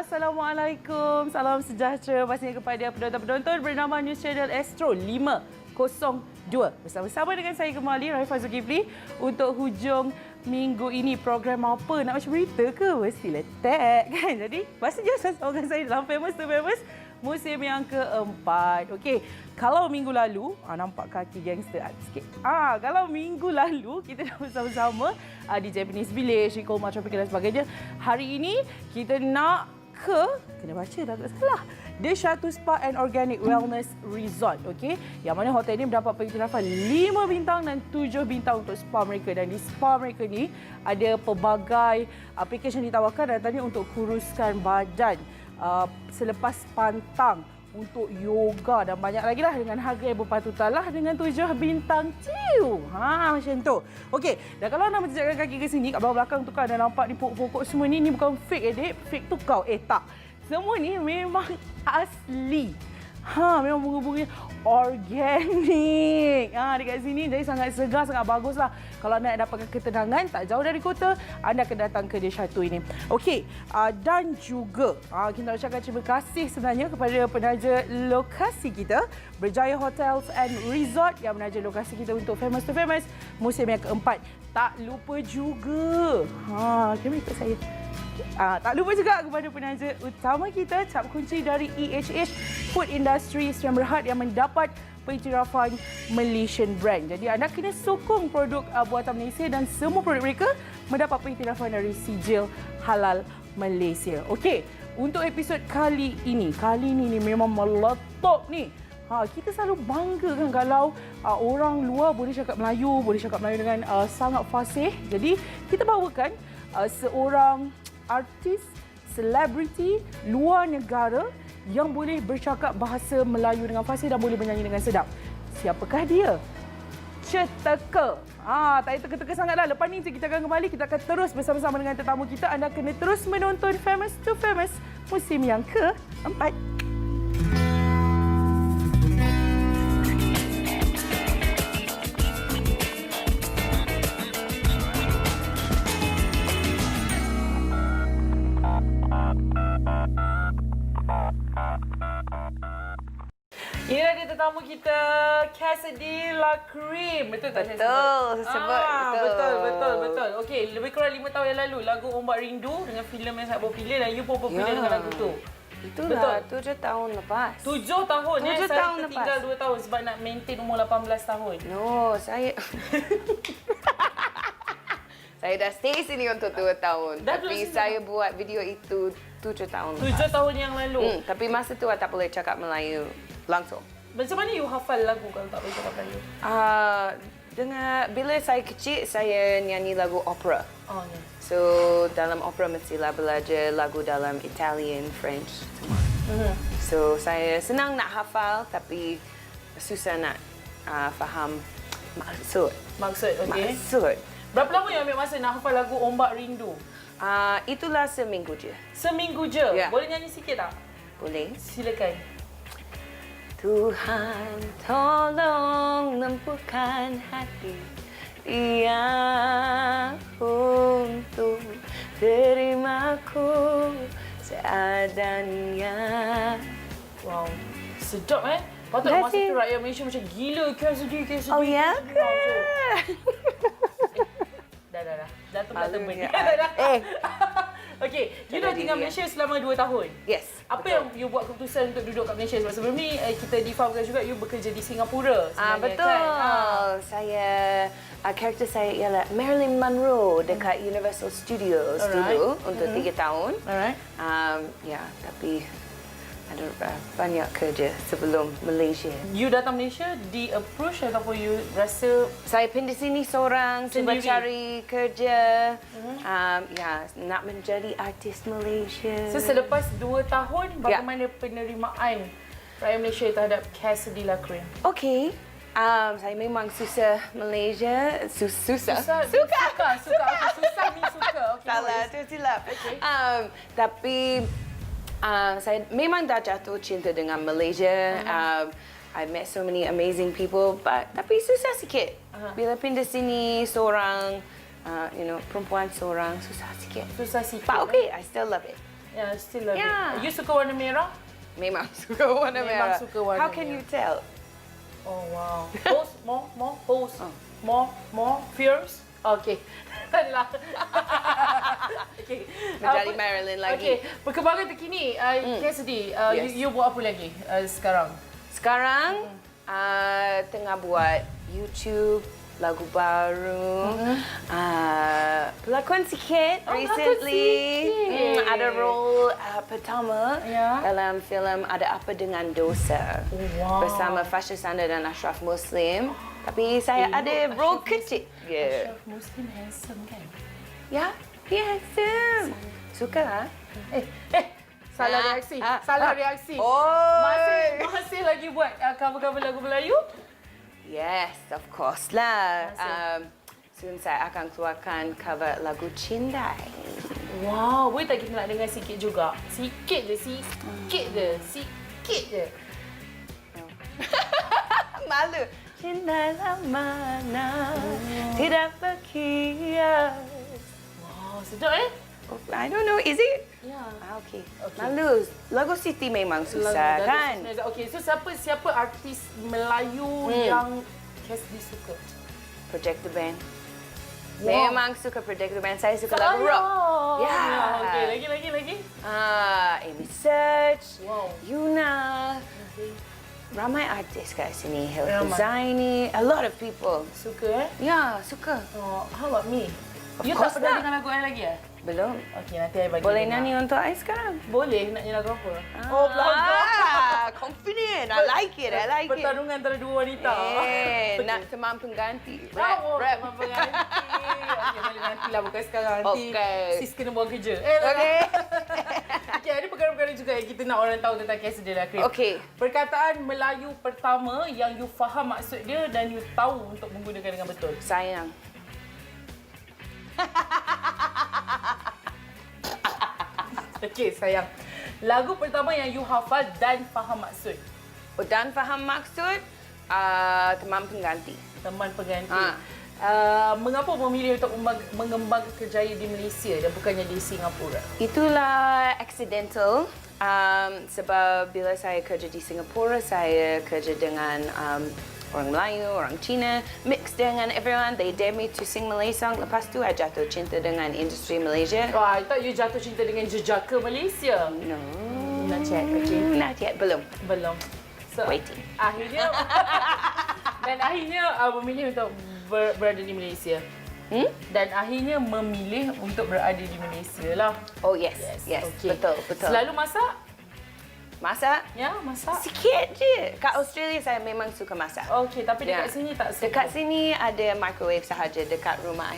Assalamualaikum, salam sejahtera pastinya kepada penonton-penonton bernama News Channel Astro 502. Bersama-sama dengan saya kembali, Raifah Zulkifli, untuk hujung minggu ini. Program apa? Nak macam berita ke? Mestilah tag kan? Jadi, pasti je sama dengan saya dalam Famous to Famous musim yang keempat. Okey, kalau minggu lalu, nampak kaki gangster sikit. Kalau minggu lalu kita dah bersama-sama di Japanese Village, di Kolma Tropical dan sebagainya. Hari ini kita nak kena baca dah tak salah. The Chateau Spa and Organic Wellness Resort, okey. Yang mana hotel ini mendapat pengiktirafan 5 bintang dan 7 bintang untuk spa mereka. Dan di spa mereka ni ada pelbagai aplikasi yang ditawarkan, antaranya untuk kuruskan badan, selepas pantang, untuk yoga dan banyak lagi lah, dengan harga yang berpatutan lah, dengan 7 bintang. Macam tu. Okey, dan kalau anda menjejakkan kaki ke sini, kat belakang tu kan anda nampak ni pokok-pokok semua ni bukan fake adik. Fake tu kau. Tak. Semua ni memang asli. Memang bunga-bunga organik. Dekat sini jadi sangat segar, sangat baguslah. Kalau anda nak dapatkan ketenangan tak jauh dari kota, anda akan datang ke The Chateau ini. Okey, dan juga kita ucapkan terima kasih sebenarnya kepada penaja lokasi kita, Berjaya Hotels and Resort, yang menaja lokasi kita untuk Famous to Famous musim yang keempat. Tak lupa juga, kamera ikut saya. Tak lupa juga kepada penaja utama kita, cap kunci dari EHH Food Industry Sdn Bhd yang mendapat pengiktirafan Malaysian brand. Jadi anda kena sokong produk buatan Malaysia, dan semua produk mereka mendapat pengiktirafan dari sijil halal Malaysia. Okey, untuk episod kali ini memang meletup ni. Kita selalu bangga kan kalau orang luar boleh cakap Melayu, dengan sangat fasih. Jadi kita bawakan seorang artis, selebriti luar negara yang boleh bercakap bahasa Melayu dengan fasih dan boleh menyanyi dengan sedap. Siapakah dia? Ceteka. Tak payah teka-teka sangatlah. Lepas ni kita akan kembali, kita akan terus bersama-sama dengan tetamu kita. Anda kena terus menonton Famous to Famous musim yang keempat. Ini ada tetamu kita, Cassidy la Crème. Betul tak? Betul, sebut betul. Okey, lebih kurang 5 tahun yang lalu, lagu Ombak Rindu dengan filem yang sangat popular, dan you pun popular dengan lagu tu. Itulah, 7 tahun lepas. 7 tahun. 7 saya tahun tertinggal lepas. 2 tahun sebab nak maintain umur 18 tahun. No, saya... saya dah stay sini untuk 2 tahun. Tapi saya buat video itu 7 tahun lepas. 7 tahun yang lalu. Tapi masa tu tak boleh cakap Melayu langsung. Macam mana you hafal lagu kalau tak boleh cakap Melayu? Bila saya kecil, saya nyanyi lagu opera. So, dalam opera mestilah belajar lagu dalam Italian, French, semua. So, saya senang nak hafal tapi susah nak faham maksud. Okey. Maksud. Berapa lama you ambil masa nak hafal lagu Ombak Rindu? Itulah seminggu je. Seminggu je? Ya. Boleh nyanyi sikit tak? Boleh. Silakan. Tuhan tolong lempukan hati dia untuk terimaku seadanya. Wow, sedap Patut masa tu rakyat Malaysia macam gila Cassidy. Oh ya ke? Dah. Jantung dah terbang. Okey, you dah tinggal Malaysia selama 2 tahun. Yes. Apa yang you buat keputusan untuk duduk kat Malaysia? Sebab sebelum ni kita difahamkan juga you bekerja di Singapura sebenarnya. Betul. Kan? Saya karakter saya ialah Marilyn Monroe dekat Universal Studios dulu untuk 3 tahun. Alright. Ya, tapi ada banyak kerja sebelum Malaysia. You datang Malaysia di approach ataupun you rasa Saya pindah sini seorang, cuba Sendiri? cari kerja. Ya, nak menjadi artis Malaysia. so selepas 2 tahun bagaimana penerimaan rakyat Malaysia terhadap Cassidy lah Crème? Okey. Saya memang susah Malaysia. Susah. Suka. Okay, susah ni suka. Okay, Salah, tu silap. Okay. Tapi saya memang dah jatuh cinta dengan Malaysia. I met so many amazing people, tapi susah sikit. Bila pindah sini seorang, perempuan seorang, susah sikit. Susah sikit. But okay, I still love it. Yeah, still love Yeah. it. You suka warna merah? Memang suka warna merah. suka warna How can merah. you tell? Oh wow. Pose, more pose. More fierce. Okay. Lah. Okay. Menjadi Marilyn lagi. Okay. Perkembangan terkini, Cassidy, Yes. you buat apa lagi sekarang? Sekarang tengah buat YouTube, lagu baru, pelakon sikit recently. sikit. Ada role pertama Ya. dalam filem Ada Apa Dengan Dosa Wow. bersama Fasha Sanda dan Ashraf Muslim. Tapi saya ada role kecil. Ashraf Muslim handsome kan? Ya, dia handsome. Suka lah. Salah reaksi. Salah reaksi. Oi. Masih lagi buat cover-cover lagu Melayu? Yes, of course lah. Masih. Soon saya akan keluarkan cover lagu Cindai. Wow, boleh tak kita nak dengar sikit juga? Sikit je. Malu. Cintalah mana tidak berkias. Wow, sedap I don't know, is it? Ya. Okay. Malu. Lagu Siti memang susah kan? Okay, so siapa artis Melayu yang Cassidy suka? Project the Band. Wow. Memang suka Project the Band. Saya suka lagu rock. Ya. Okay, lagi. Amy Search. Wow. Yuna. Okay. Ramai artis kat sini. Hilal Ramai. Zaini. A lot of people. Suka Ya, suka. Oh, how about me? Of You course tak pernah lah. dengar lagu I lagi Belum. Okay, nanti I bagi Boleh dengar. nyanyi untuk I sekarang? Boleh, nak nyanyi lagu apa? Confident. I like it. Pertarungan antara dua wanita. Nak teman pengganti. Rap. Rap. Okay, boleh nantilah, bukan sekarang. Nanti Okay. sis kena buang kerja. Okay. Okay, ada perkara-perkara juga yang kita nak orang tahu tentang Cassidy lah, Crème. Okay. Perkataan Melayu pertama yang you faham maksud dia dan you tahu untuk menggunakan dengan betul. Sayang. Okey, sayang. Lagu pertama yang you hafal dan faham maksud. Dan faham maksud teman pengganti. Teman pengganti. Mengapa memilih untuk mengembangkan kerjaya di Malaysia dan bukannya di Singapura? Itulah accidental. Sebab bila saya kerja di Singapura, saya kerja dengan orang Melayu, orang Cina, mix dengan everyone. They dare me to sing Malay song. Lepas tu, I jatuh cinta dengan industri Malaysia. Oh, I thought you jatuh cinta dengan jejaka Malaysia. No. Not yet, okay. Not yet, belum. Belum. So, Waiting. Akhirnya, memilih untuk berada di Malaysia. Dan akhirnya memilih untuk berada di Malaysia lah. Oh yes, yes. Okay. Betul. Selalu masak? Masak? Ya, masak. Sikit je. Kat Australia saya memang suka masak. Okey, tapi dekat sini tak suka. Dekat sini ada microwave sahaja dekat rumah.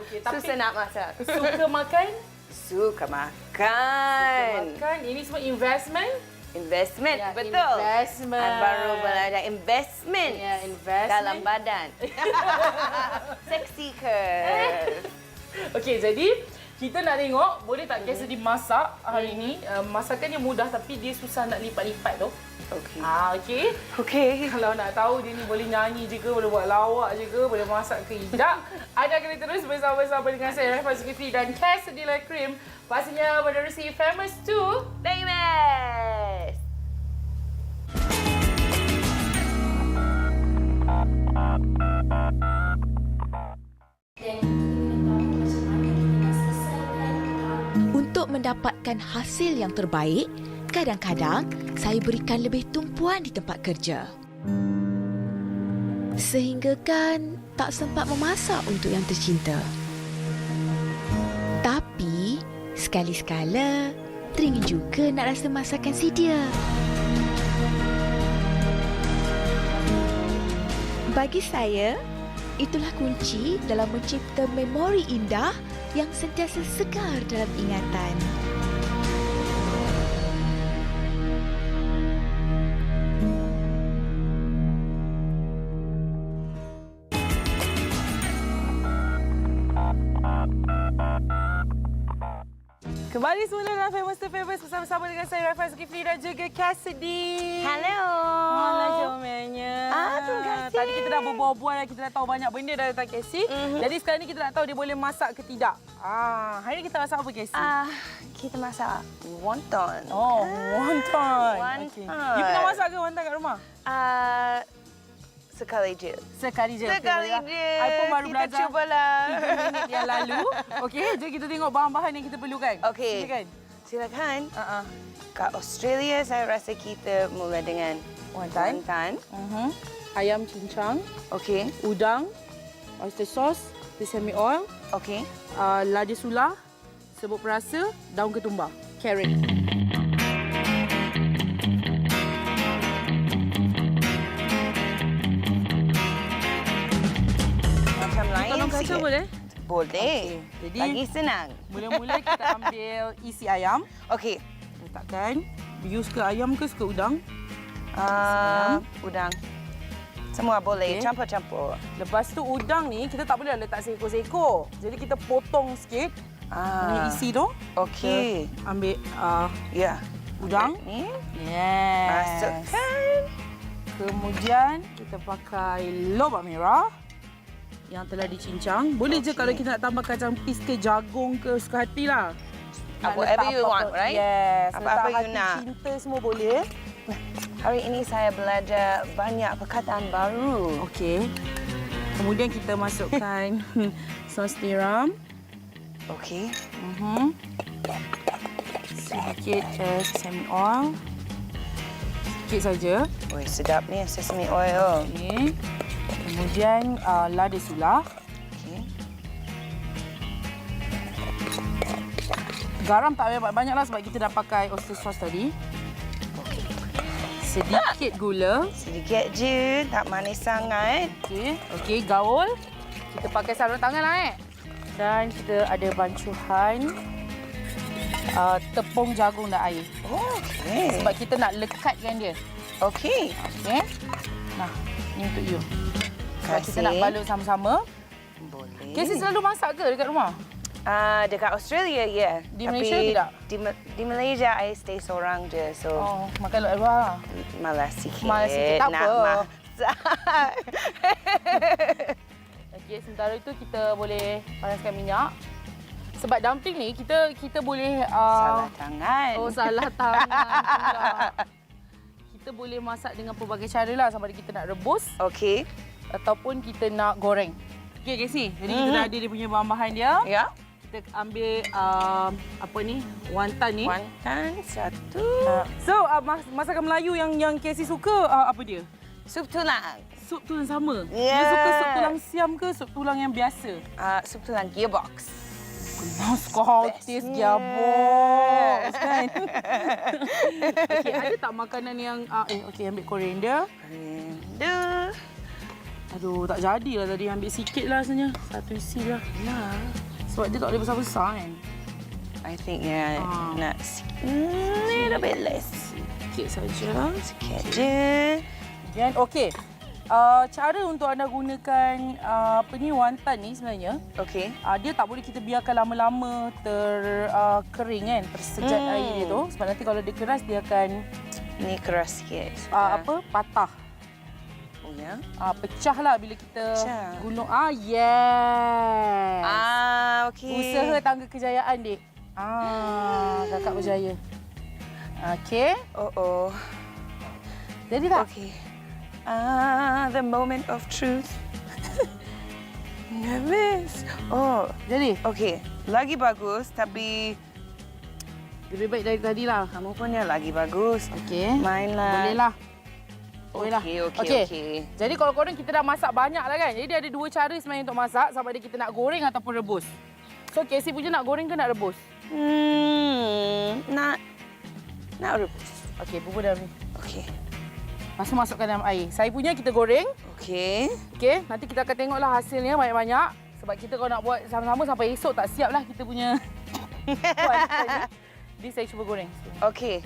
Okey, tapi Susah nak masak. suka makan? Suka makan. Makan. Ini semua investment? Investment, Ya, betul. investment. I baru belajar investment. Ya, investment. Dalam badan. Seksi ke? Okey, jadi kita nak tengok boleh tak Cassidy masak hari ni. Masakan dia mudah tapi dia susah nak lipat-lipat tu. Okey. Okey. Okey. Kalau nak tahu dia ni boleh nyanyi juga, boleh buat lawak juga, boleh masak ke tidak. Anda kena terus bersama-sama dengan saya, Raifah Zulkifli dan Cassidy lah Crème. Pastinya menerusi Famous 2. Famous. Dan ingin tahu macam mana kita nak selesaikan mendapatkan hasil yang terbaik, kadang-kadang saya berikan lebih tumpuan di tempat kerja. Sehingga kan tak sempat memasak untuk yang tercinta. Tapi, sekali-sekala, teringin juga nak rasa masakan si dia. Bagi saya, itulah kunci dalam mencipta memori indah yang sentiasa segar dalam ingatan. Kembali semula dalam Famous to Famous bersama-sama dengan saya Rafa Zulkifli dan juga Cassidy. Hello. Mana jomelnya. Terima kasih. Tadi kita dah berbual-bual dan kita dah tahu banyak benda dari tentang Cassie. Jadi sekarang ni kita nak tahu dia boleh masak ke tidak. Hari ni kita masak apa, Cassie? Kita masak wonton. Oh, wonton. Wonton. Okay. You pernah masak ke wonton kat rumah? Sekali je. Sekali je. Sekali je. I pun baru kita belajar. cubalah. 3 minit yang lalu. Okey, jom kita tengok bahan-bahan yang kita perlukan. Okey. Silakan. Kat Australia, saya rasa kita mula dengan Wanton. Ayam cincang. Okey. Udang. Oyster sauce. Sesame oil. Okey. Lada sula. Serbuk perasa. Daun ketumbar. Carrot. Macam lain Tolong kacau sikit. boleh? Boleh. Jadi, lagi senang. Mula-mula kita ambil isi ayam. Okey. Letakkan. You suka ayam ke suka udang? Udang. Semua boleh. Okey. Campur-campur. Lepas tu udang ni kita tak boleh letak seekor-seekor. Jadi kita potong sikit. Ini isi tu. Okey. Kita ambil Ya. udang. Ni. Yes. Masukkan. Kemudian kita pakai lobak merah yang telah dicincang. Boleh je kalau kita nak tambah kacang pis ke jagung ke suka hatilah. Nak Whatever letak you want, apa-apa. right? Yes. Apa-apa letak you hati nak. cinta semua boleh. Hari ini saya belajar banyak perkataan baru. Okey. Kemudian kita masukkan sos tiram. Okey. Sedikit sesame oil. Sikit saja. Oi, sedap ni sesame oil. Okey. Kemudian lada sula. Okey. Garam tak payah banyak lah sebab kita dah pakai oyster sauce tadi. Sedikit gula. Sedikit je, tak manis sangat. Okey. Okey, gaul. Kita pakai sarung tangan lah Dan kita ada bancuhan tepung jagung dan air. Okey. Sebab kita nak lekatkan dia. Okey. Okey. Nah, ni untuk you. Sebab kita Kasih. nak balut sama-sama. Boleh. Casey selalu masak ke dekat rumah? Dekat Australia, ya. Di Malaysia tidak? Di Malaysia, I stay seorang je. So, Makan luar luar. malas sikit. Malas sikit, tak nak apa. masak. Okey, sementara itu kita boleh panaskan minyak. Sebab dumpling ni kita boleh Salah tangan. salah tangan pula. Kita boleh masak dengan pelbagai cara lah, sama ada kita nak rebus Okey. ataupun kita nak goreng. Okey, Casey. Jadi kita dah ada dia punya bahan-bahan dia. Ya. Kita ambil wanton ni. Wanton satu. So, masakan Melayu yang Casey suka apa dia? Sup tulang. Sup tulang sama. Yeah. Dia suka sup tulang siam ke sup tulang yang biasa? Sup tulang gearbox. Kau taste gearbox kan? Okey, ada tak makanan yang okey, ambil koriander. Koriander. Aduh, tak jadilah tadi, ambil sikit lah rasanya. Satu isi lah. Nah. Sebab dia tak boleh besar-besar kan? I think nak little bit less. Sikit saja. Sikit je. Dan okey. Cara untuk anda gunakan wanton ni sebenarnya, Okey. dia tak boleh kita biarkan lama-lama kering kan, tersejat air dia tu. Sebab nanti kalau dia keras dia akan Ni keras sikit. patah. Oh ya. Pecah lah bila kita Pecah. gulung. Yes. Okey. Usaha tangga kejayaan, Dik. Kakak berjaya. Okey. Oh. Jadi tak? Okey. The moment of truth. Nervous. Oh, Jadi? okey. Lagi bagus tapi Lebih baik dari tadi lah. Kamu punya lagi bagus. Okey. Mainlah. Boleh lah. Boleh lah. Okey. Jadi kalau korang kita dah masak banyak lah kan. Jadi ada dua cara sebenarnya untuk masak. Sama ada kita nak goreng ataupun rebus. So Casey punya nak goreng ke nak rebus? Nak rebus. Okey, bubur dalam ni. Okey. Masukkan dalam air. Saya punya kita goreng. Okey. Okey, nanti kita akan tengoklah hasilnya banyak-banyak. Sebab kita kalau nak buat sama-sama sampai esok tak siap lah kita punya buat tadi. Jadi saya cuba goreng. Okey.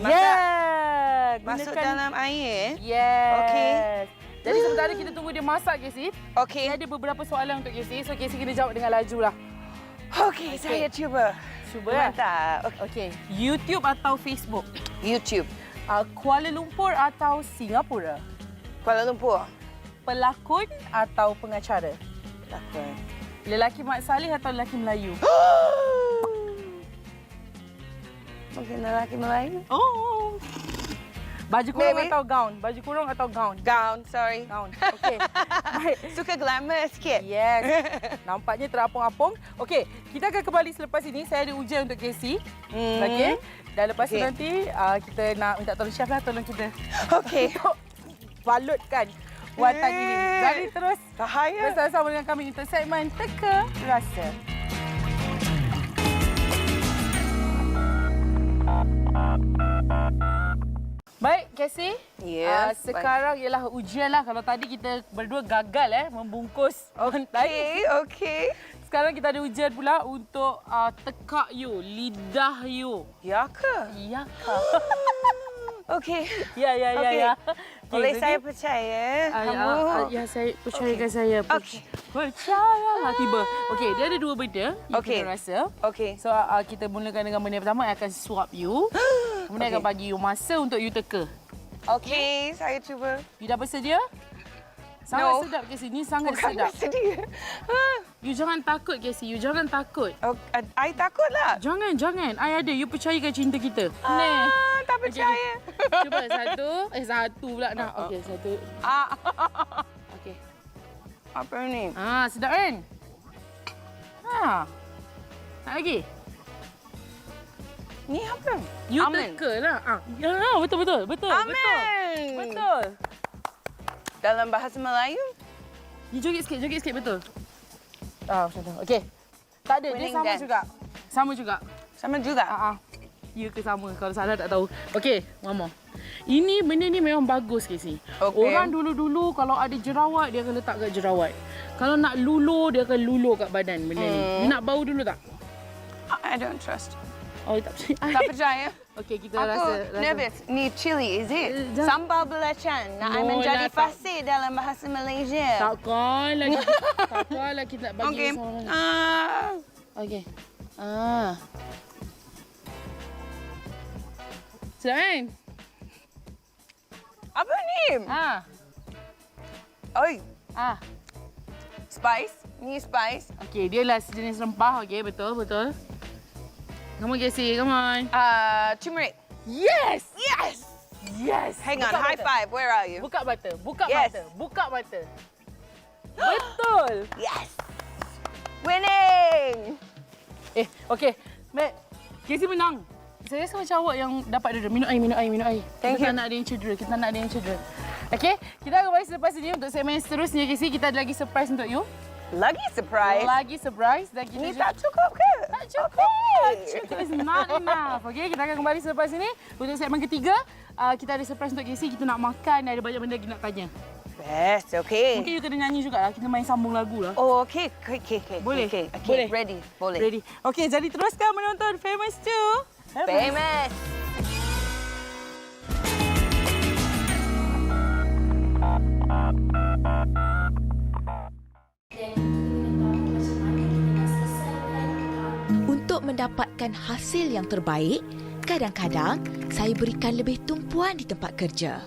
Masak. Yeah! Masuk dalam air. Yes. Okey. Jadi sementara kita tunggu dia masak, Casey. Okey. Ada beberapa soalan untuk Casey. So Casey kena jawab dengan laju lah. Okey, saya cuba. Mantap. Okey. YouTube atau Facebook? YouTube. Kuala Lumpur atau Singapura? Kuala Lumpur. Pelakon atau pengacara? Pelakon. Lelaki Mat Saleh atau lelaki Melayu? Mungkin lelaki Melayu. Oh. Baju kurung Maybe. atau gaun? Baju kurung atau gaun? Gown, sorry. Gaun. Okey. Baik. Suka glamour sikit. Yes. Nampaknya terapung-apung. Okey, kita akan kembali selepas ini. Saya ada ujian untuk Casey. Okey. Dan lepas tu nanti kita nak minta tolong chef lah tolong kita. Okey. Balutkan buatan ini. Jadi terus Bahaya. bersama-sama dengan kami untuk segmen Teka Rasa. Baik, Casey. Yes. Sekarang ialah ujian lah. Kalau tadi kita berdua gagal membungkus. Okey. Sekarang kita ada ujian pula untuk tekak you, lidah you. Ya ke? Ya ke? Okey. Ya. Boleh saya percaya kamu? Ya, saya percayakan saya. Okey. Percayalah tiba. Okey, dia ada dua benda you Okey. kena rasa. Okey. So kita mulakan dengan benda yang pertama yang akan swap you. Kemudian akan bagi you masa untuk you teka. Okey, saya cuba. You dah bersedia? Sangat sedap Casey. Ni sangat sedap. Bersedia. You jangan takut Casey. You jangan takut. I takutlah. Jangan. I ada. You percayakan cinta kita. Ni. Tak percaya. Cuba satu pula nak. Okey, satu. Okey. Apa ni? Sedap kan? Nak lagi? Ni apa? You Almond. teka lah. Ya, betul. Almond. Betul. Dalam bahasa Melayu? You joget sikit, betul. Macam tu. Okey. Tak ada, dia Winning sama dance. juga. Sama juga? You ke sama? Kalau salah tak tahu. Okey, one more. Ini benda ni memang bagus Casey. Okey. Orang dulu-dulu kalau ada jerawat, dia akan letak kat jerawat. Kalau nak luluh, dia akan luluh kat badan benda ni. You nak bau dulu tak? I don't trust. Oh, tak percaya. Tak percaya. Okey, kita Aku rasa. nervous. Ni chili, is it? Jangan- Sambal belacan. Nak No menjadi lah, tak. fasih dalam bahasa Malaysia. Takkanlah kita nak bagi Okey. seorang. Okey. Sedap kan? Apa ni? Oi, spice. Ni spice. Okey, dia lah sejenis rempah. Okey, betul. Come on, Casey. Come on. Turmeric. Yes! Hang on, Buka high mata. five. Where are you? Buka mata. Yes. Buka mata. Betul. Yes. Winning. Okey. Matt, Casey menang. Saya rasa macam awak yang dapat dulu. Minum air. Thank you. Kita tak nak ada yang cedera. Okey, kita akan balik selepas ini untuk segmen seterusnya, Casey. Kita ada lagi surprise untuk you. Lagi surprise. Dan kita Ni juga- tak cukup ke? Tak cukup. It's not enough. Okey, kita akan kembali selepas ini untuk segmen ketiga. Kita ada surprise untuk Casey. Kita nak makan. Ada banyak benda lagi nak tanya. Best, okay. Mungkin you kena nyanyi jugalah. Kita main sambung lagu lah. Oh, okay. Boleh? Okay. Boleh? Ready. Boleh. Ready. Okey, jadi teruskan menonton Famous 2. Famous. Untuk mendapatkan hasil yang terbaik, kadang-kadang saya berikan lebih tumpuan di tempat kerja.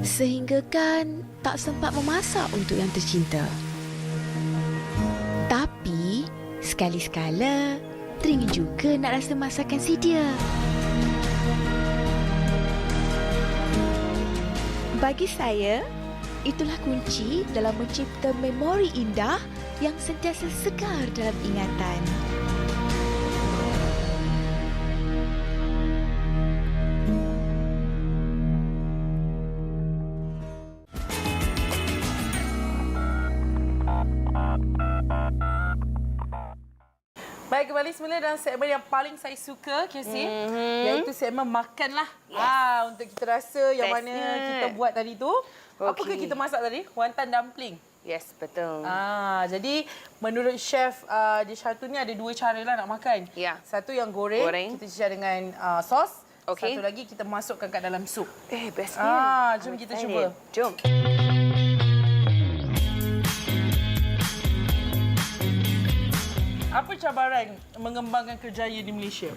Sehingga kan tak sempat memasak untuk yang tercinta. Tapi, sekali-sekala, teringin juga nak rasa masakan si dia. Bagi saya, itulah kunci dalam mencipta memori indah yang sentiasa segar dalam ingatan. kembali semula dalam segmen yang paling saya suka, Casey. Iaitu segmen makan lah. Untuk kita rasa yang mana kita buat tadi tu. Apakah kita masak tadi? Wanton dumpling. Yes, betul. Jadi menurut chef di satu ni ada 2 cara lah nak makan. Ya. Satu yang goreng. Kita cicah dengan sos. Satu lagi kita masukkan kat dalam sup. Bestnya. Jom kita cuba. Jom. Apa cabaran mengembangkan kerjaya di Malaysia?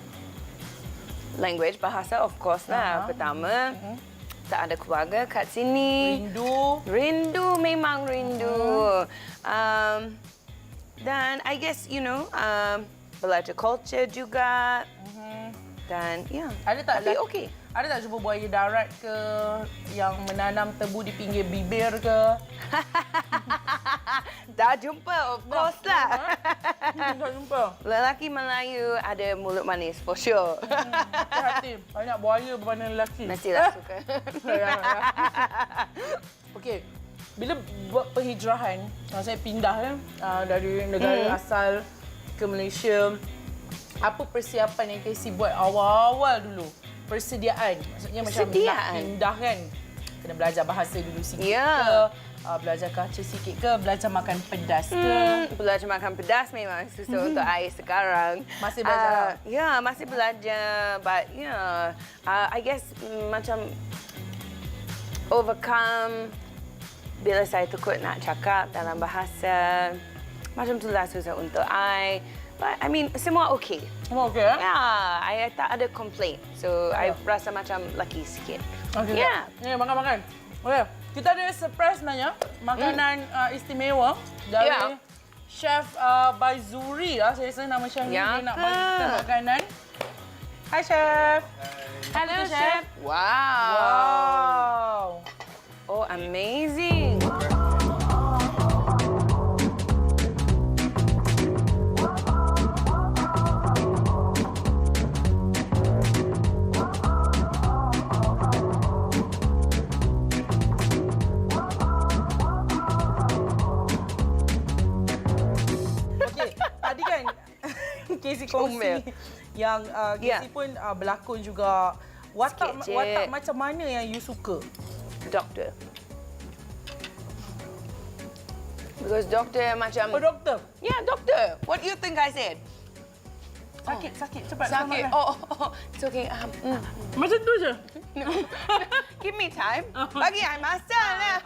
Language, bahasa of course lah. Pertama, tak ada keluarga kat sini. Rindu, memang rindu. Dan I guess, belajar culture juga. Dan ada tak tapi okey. Ada tak cuba buaya darat ke yang menanam tebu di pinggir bibir ke? Dah jumpa, of course lah. Dah jumpa. Lelaki Melayu ada mulut manis, for sure. Hati-hati. Banyak buaya berpandang lelaki. Mestilah suka. Okey. Bila buat penghijrahan, saya pindah dari negara asal ke Malaysia, apa persiapan yang Casey buat awal-awal dulu? Persediaan. Maksudnya macam nak pindah kan. Kena belajar bahasa dulu sikit ke, belajar culture sikit ke, belajar makan pedas ke. Belajar makan pedas memang susah untuk saya sekarang. Masih belajar? Masih belajar. But I guess macam overcome bila saya takut nak cakap dalam bahasa. Macam itulah susah untuk I. But I mean, semua okey. Semua okey ya? I tak ada complaint. So, I rasa macam lucky sikit. Okey. Ni makan-makan. Okey. Kita ada surprise sebenarnya. Makanan istimewa dari Chef Baizuri. Saya rasa nama chef ni dia nak bagi kita makanan. Hai Chef. Hello Chef. Wow. Oh, amazing. Casey kongsi yang Casey pun berlakon juga. Watak macam mana yang you suka? Doktor. Because doktor macam... Oh, doktor? Yeah, doktor. What do you think I said? Sakit. Cepat. Sakit. It's okay. Macam tu je? Give me time. Bagi I masak lah.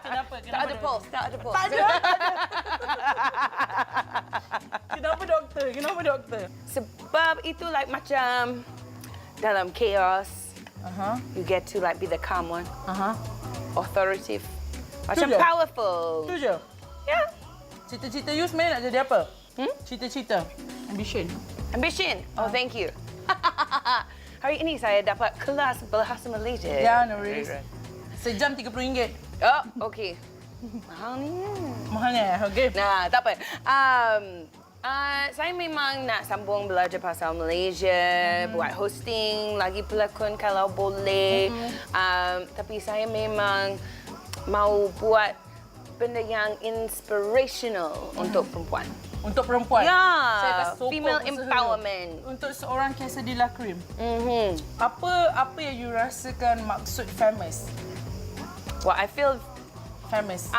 Kenapa? Tak ada pulse. Tak ada. Kenapa doktor? Sebab itu like macam dalam chaos, you get to like be the calm one, authoritative, macam powerful. Itu je? Yeah. Cita-cita you sebenarnya nak jadi apa? Cita-cita, ambition. Oh, thank you. Hari ini saya dapat kelas bahasa Malaysia. Ya, no worries. Sejam RM30. Oh, okey. Mahalnya, okey. Nah, tak apa. Saya memang nak sambung belajar pasal Malaysia, buat hosting, lagi pelakon kalau boleh. Tapi saya memang mau buat benda yang inspirational untuk perempuan. Untuk perempuan? Ya, Saya tak sokong female empowerment. Untuk seorang Cassidy Crème. Apa yang you rasakan maksud famous? Well, I feel famous.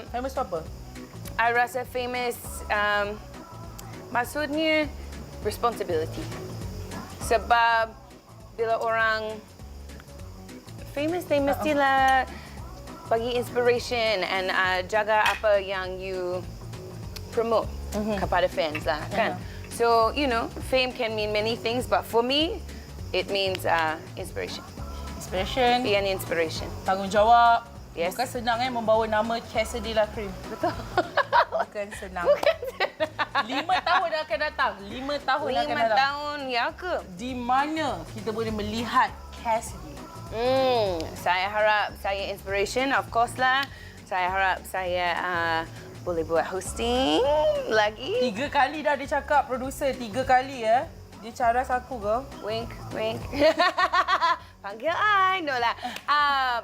Famous tu apa? I rasa famous maksudnya responsibility. Sebab bila orang famous, they mestilah bagi inspiration and jaga apa yang you promote kepada fans lah, kan? So, fame can mean many things, but for me, it means inspiration. Inspiration. Be an inspiration. Tanggungjawab. Yes. Bukan senang membawa nama Cassidy Crème. Betul. Bukan senang. 5 tahun akan datang. 5 tahun akan datang. 5 tahun, ya ke? Di mana kita boleh melihat Cassidy? Saya harap saya inspiration, of course lah. Saya harap saya boleh buat hosting lagi. 3 kali dah dia cakap, producer. 3 kali ya. Dia caras aku ke? Wink, wink. Panggil I. No lah.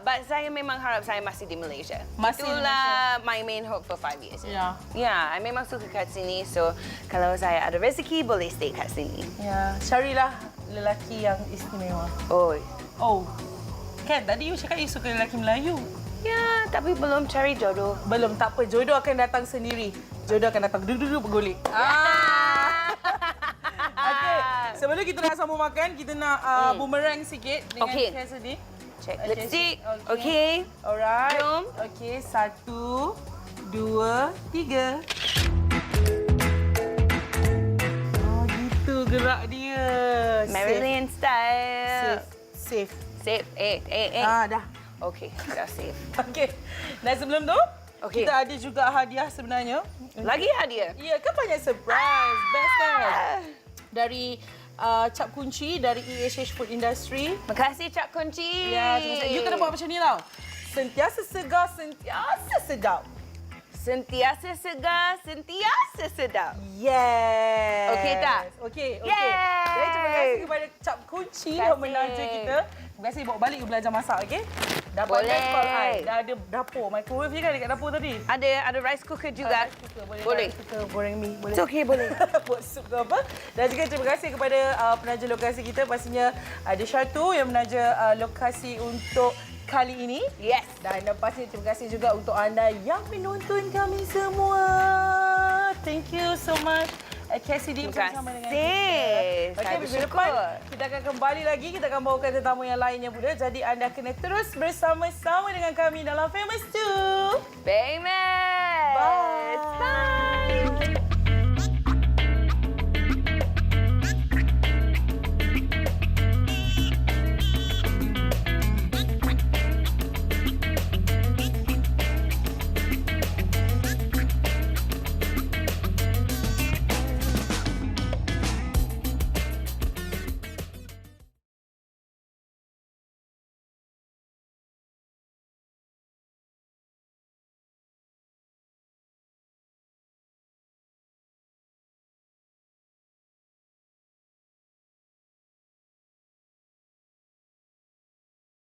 But saya memang harap saya masih di Malaysia. Masih di Itulah my main hope for 5 years. Ya. Ya, I memang suka kat sini. So, kalau saya ada rezeki, boleh stay kat sini. Ya, carilah lelaki yang istimewa. Oh. Oh. Kan tadi you cakap you suka lelaki Melayu. Ya, tapi belum cari jodoh. Belum, tak apa. Jodoh akan datang sendiri. Jodoh akan datang duduk-duduk bergolek. Okey, sebelum kita nak sambung makan, kita nak boomerang sikit dengan Cassidy. Check lipstick. Okay. Alright. Jom. Okey, 1, 2, 3. Oh, gitu gerak dia. Marilyn style. Safe. Safe. Dah. Okay, dah safe. Okey. Dan sebelum tu, Okey. kita ada juga hadiah sebenarnya. Lagi hadiah? Ya, kan banyak surprise. Best kan? Dari cap kunci dari EHH Food Industry. Makasih Cap Kunci. Ya, terima kasih. You kena buat macam ni tau. Sentiasa segar, sentiasa sedap. Sentiasa segar, sentiasa sedap. Yes. Okey tak? Okey. Yes. Jadi terima kasih kepada cap kunci yang menaja kita. Terima kasih bawa balik belajar masak, okey? Dah Boleh. pandai call I. Dah ada dapur. Microwave je kan dekat dapur tadi? Ada rice cooker juga. Rice cooker, Boleh. Rice cooker, goreng mi. Boleh. It's okay, boleh. Buat sup ke apa. Dan juga terima kasih kepada penaja lokasi kita. Pastinya ada Syatu yang menaja lokasi untuk kali ini. Yes. Dan pastinya terima kasih juga untuk anda yang menonton kami semua. Thank you so much. Cassidy bersama dengan kita. Saya Minggu depan kita akan kembali lagi. Kita akan bawakan tetamu yang lainnya pula. Jadi anda kena terus bersama-sama dengan kami dalam Famous 2. Famous. Bye. Bye.